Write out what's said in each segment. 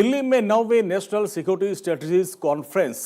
दिल्ली में 9वीं national security strategies conference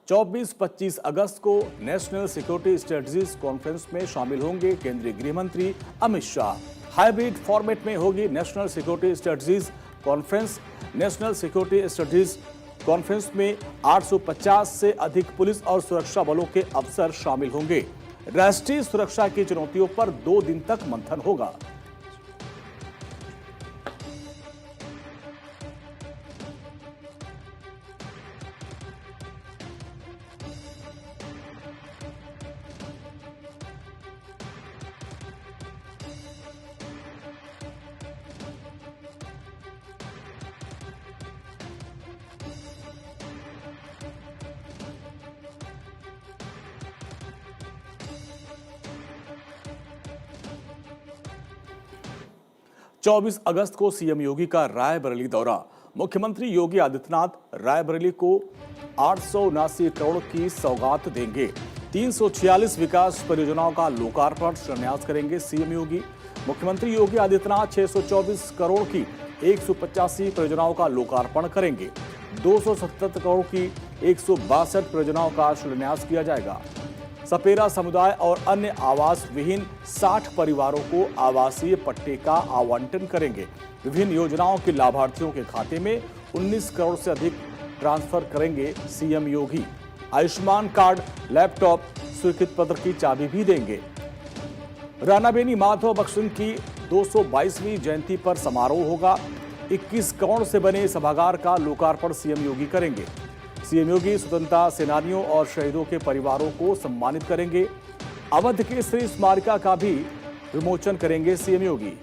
24-25 अगस्त को national security strategies conference में शामिल होंगे केंद्रीय गृह मंत्री अमित शाह। हाइब्रिड फॉर्मेट में होगी national security strategies conference. National security strategies conference में 850 से अधिक पुलिस और सुरक्षा बलों के अफसर शामिल होंगे। राष्ट्रीय सुरक्षा की चुनौतियों पर 2 दिन तक मंथन होगा। चौबीस अगस्त को सीएम योगी का रायबरेली दौरा। मुख्यमंत्री योगी आदित्यनाथ रायबरेली को 879 करोड़ की सौगात देंगे। 346 विकास परियोजनाओं का लोकार्पण शिलान्यास करेंगे सीएम योगी। मुख्यमंत्री योगी आदित्यनाथ 624 करोड़ की 185 परियोजनाओं का लोकार्पण करेंगे। 277 करोड़ की 162 परियोजनाओं का शिलान्यास किया जाएगा। सपेरा समुदाय और अन्य आवास विहीन 60 परिवारों को आवासीय पट्टे का आवंटन करेंगे। विभिन्न योजनाओं के लाभार्थियों के खाते में 19 करोड़ से अधिक ट्रांसफर करेंगे सीएम योगी। आयुष्मान कार्ड, लैपटॉप, स्वीकृत पत्र की चाबी भी देंगे। राणाबेनी माधव बख्शन की 222वीं जयंती पर समारोह होगा। 21 करोड़ से बने सभागार का लोकार्पण सीएम योगी करेंगे। सीएम योगी स्वतंत्रता सेनानियों और शहीदों के परिवारों को सम्मानित करेंगे। अवध केसरी स्मारिका का भी विमोचन करेंगे सीएम योगी।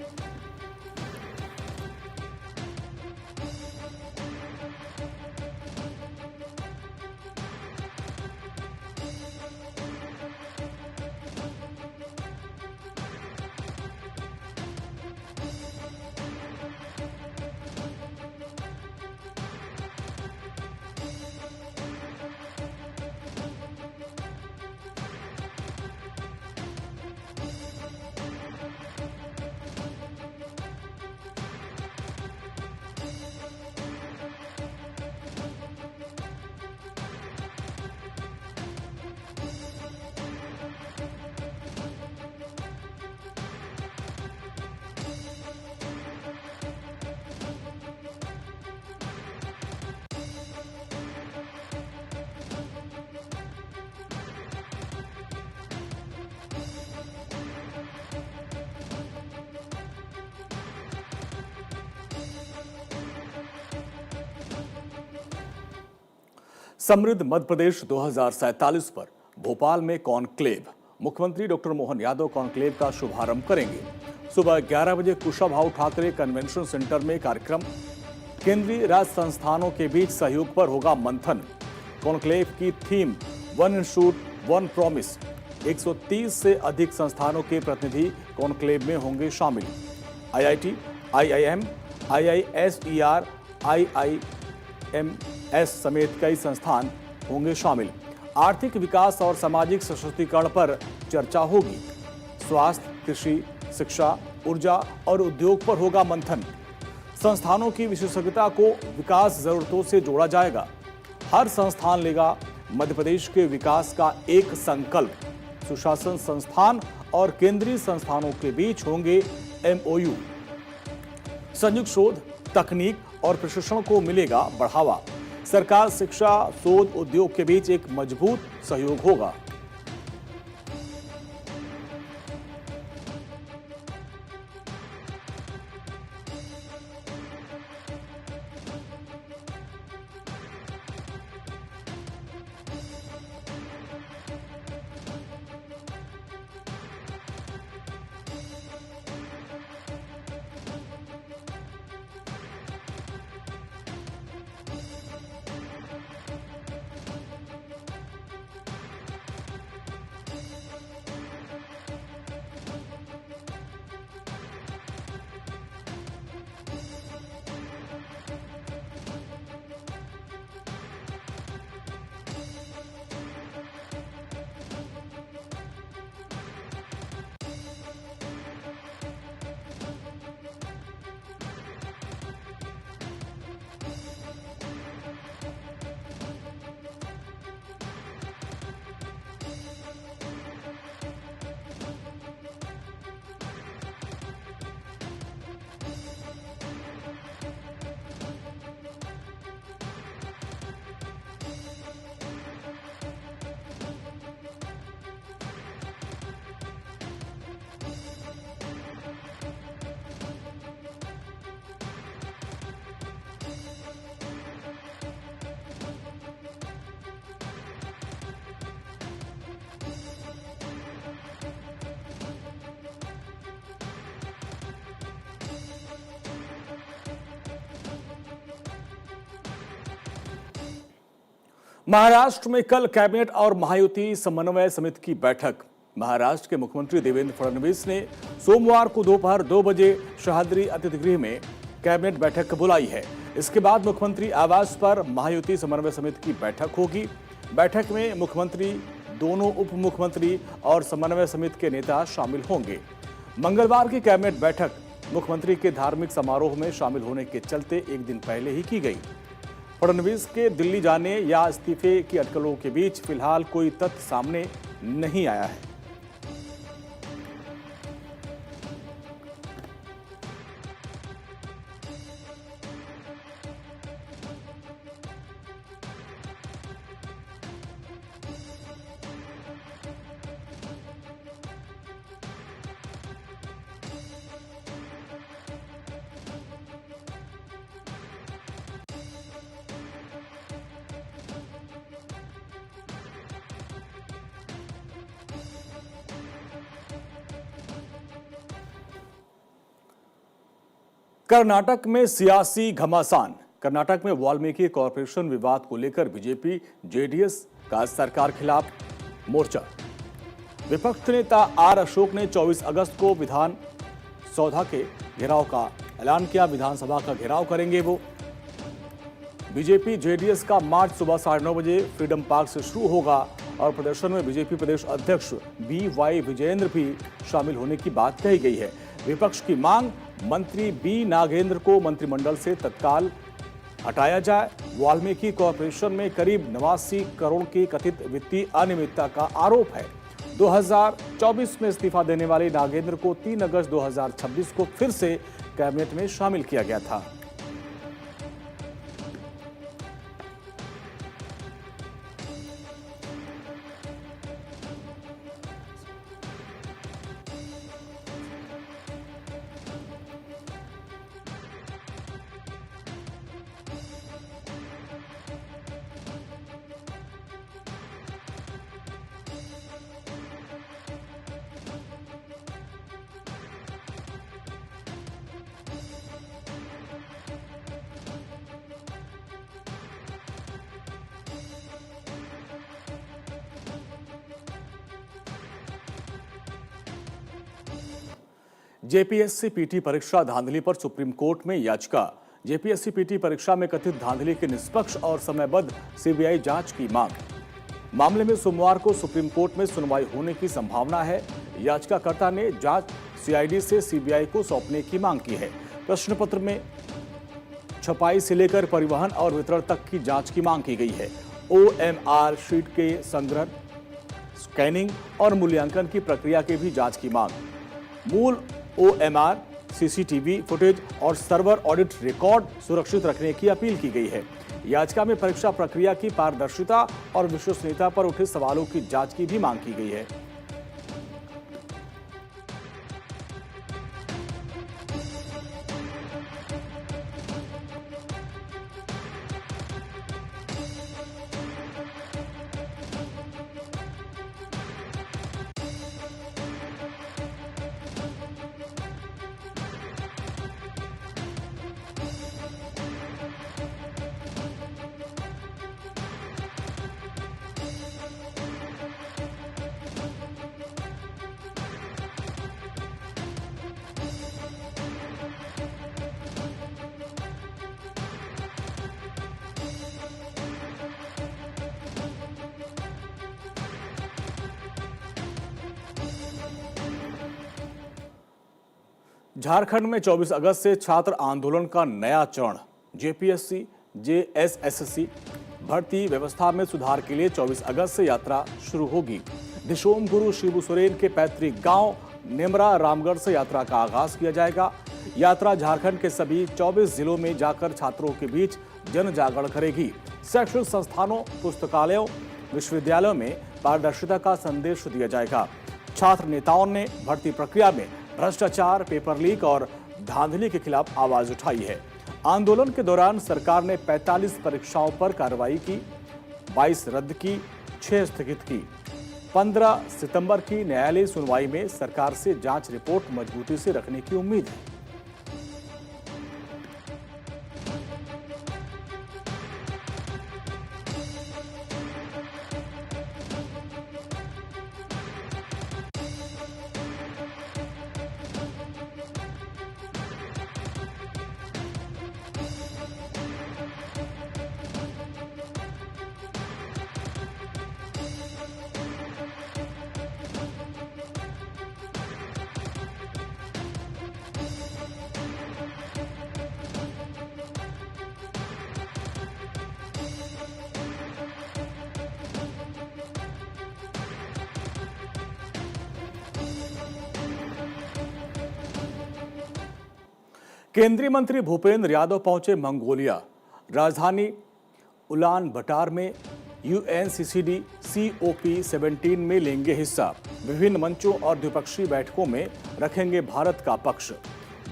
समृद्ध मध्य प्रदेश 2047 पर भोपाल में कॉन्क्लेव। मुख्यमंत्री डॉक्टर मोहन यादव कॉन्क्लेव का शुभारंभ करेंगे। सुबह 11 बजे कुशाभाऊ ठाकरे कन्वेंशन सेंटर में कार्यक्रम। केंद्रीय राज्य संस्थानों के बीच सहयोग पर होगा मंथन। कॉन्क्लेव की थीम 1 इंस्टीट्यूट 1 प्रॉमिस। 130 से अधिक संस्थानों के प्रतिनिधि कॉन्क्लेव में होंगे शामिल। IIT, IIM, IISER, IIMS समेत कई संस्थान होंगे शामिल। आर्थिक विकास और सामाजिक सशक्तिकरण पर चर्चा होगी। स्वास्थ्य, कृषि, शिक्षा, ऊर्जा और उद्योग पर होगा मंथन। संस्थानों की विशेषज्ञता को विकास जरूरतों से जोड़ा जाएगा। हर संस्थान लेगा मध्य प्रदेश के विकास का एक संकल्प। सुशासन संस्थान और केंद्रीय संस्थानों के बीच होंगे MOU। संयुक्त शोध, तकनीक और प्रशिक्षण को मिलेगा बढ़ावा। सरकार, शिक्षा, शोध, उद्योग के बीच एक मजबूत सहयोग होगा। महाराष्ट्र में कल कैबिनेट और महायुति समन्वय समिति की बैठक। महाराष्ट्र के मुख्यमंत्री देवेंद्र फडणवीस ने सोमवार को दोपहर 2 बजे सह्याद्री अतिथि गृह में कैबिनेट बैठक बुलाई है। इसके बाद मुख्यमंत्री आवास पर महायुति समन्वय समिति की बैठक होगी। बैठक में मुख्यमंत्री, दोनों उप मुख्यमंत्री और समन्वय समिति के नेता शामिल होंगे। मंगलवार की कैबिनेट बैठक मुख्यमंत्री के धार्मिक समारोह में शामिल होने के चलते एक दिन पहले ही की गई। फडणवीस के दिल्ली जाने या इस्तीफे की अटकलों के बीच फिलहाल कोई तथ्य सामने नहीं आया है। कर्नाटक में सियासी घमासान। कर्नाटक में वाल्मीकि कॉरपोरेशन विवाद को लेकर बीजेपी जेडीएस का सरकार खिलाफ मोर्चा। विपक्ष नेता आर अशोक ने 24 अगस्त को विधान सौधा के घेराव का ऐलान किया। विधानसभा का घेराव करेंगे वो। बीजेपी जेडीएस का मार्च सुबह 9:30 बजे फ्रीडम पार्क से शुरू होगा और प्रदर्शन में बीजेपी प्रदेश अध्यक्ष BY विजयेंद्र भी शामिल होने की बात कही गई है। विपक्ष की मांग, मंत्री B नागेंद्र को मंत्रिमंडल से तत्काल हटाया जाए। वाल्मीकि कॉरपोरेशन में करीब 89 करोड़ की कथित वित्तीय अनियमितता का आरोप है। 2024 में इस्तीफा देने वाले नागेंद्र को 3 अगस्त 2026 को फिर से कैबिनेट में शामिल किया गया था। जेपीएससी पीटी परीक्षा धांधली पर सुप्रीम कोर्ट में याचिका। जेपीएससी पीटी परीक्षा में कथित धांधली की निष्पक्ष और समयबद्ध सीबीआई जांच की मांग। मामले में सोमवार को सुप्रीम कोर्ट में सुनवाई होने की संभावना है। याचिकाकर्ता ने जांच सीआईडी से सीबीआई को सौंपने की मांग की है। प्रश्न पत्र में छपाई से लेकर परिवहन और वितरण तक की जांच की मांग की गई है। OMR शीट के संग्रह, स्कैनिंग और मूल्यांकन की प्रक्रिया की भी जांच की मांग। मूल OMR, CCTV फुटेज और सर्वर ऑडिट रिकॉर्ड सुरक्षित रखने की अपील की गई है। याचिका में परीक्षा प्रक्रिया की पारदर्शिता और विश्वसनीयता पर उठे सवालों की जांच की भी मांग की गई है। झारखंड में 24 अगस्त से छात्र आंदोलन का नया चरण। जेपीएससी JSSC भर्ती व्यवस्था में सुधार के लिए 24 अगस्त से यात्रा शुरू होगी। दिशोम गुरु शिबू सोरेन के पैतृक गांव नेमरा रामगढ़ से यात्रा का आगाज किया जाएगा। यात्रा झारखंड के सभी 24 जिलों में जाकर छात्रों के बीच जन जागरण करेगी। शैक्षणिक संस्थानों, पुस्तकालयों, विश्वविद्यालयों में पारदर्शिता का संदेश दिया जाएगा। छात्र नेताओं ने भर्ती प्रक्रिया में भ्रष्टाचार, पेपर लीक और धांधली के खिलाफ आवाज उठाई है। आंदोलन के दौरान सरकार ने 45 परीक्षाओं पर कार्रवाई की, 22 रद्द की, 6 स्थगित की। 15 सितंबर की न्यायालयीय सुनवाई में सरकार से जांच रिपोर्ट मजबूती से रखने की उम्मीद है। केंद्रीय मंत्री भूपेंद्र यादव पहुंचे मंगोलिया। राजधानी उलान बटार में UNCCD COP17 में लेंगे हिस्सा। विभिन्न मंचों और द्विपक्षीय बैठकों में रखेंगे भारत का पक्ष।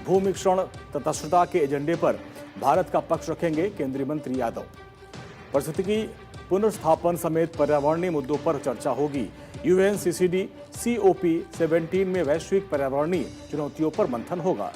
भूमि क्षरण तटस्थता के एजेंडे पर भारत का पक्ष रखेंगे केंद्रीय मंत्री यादव। पारिस्थितिकी पुनर्स्थापन समेत पर्यावरणीय मुद्दों पर चर्चा होगी। UNCCD COP17 में वैश्विक पर्यावरणीय चुनौतियों पर मंथन होगा।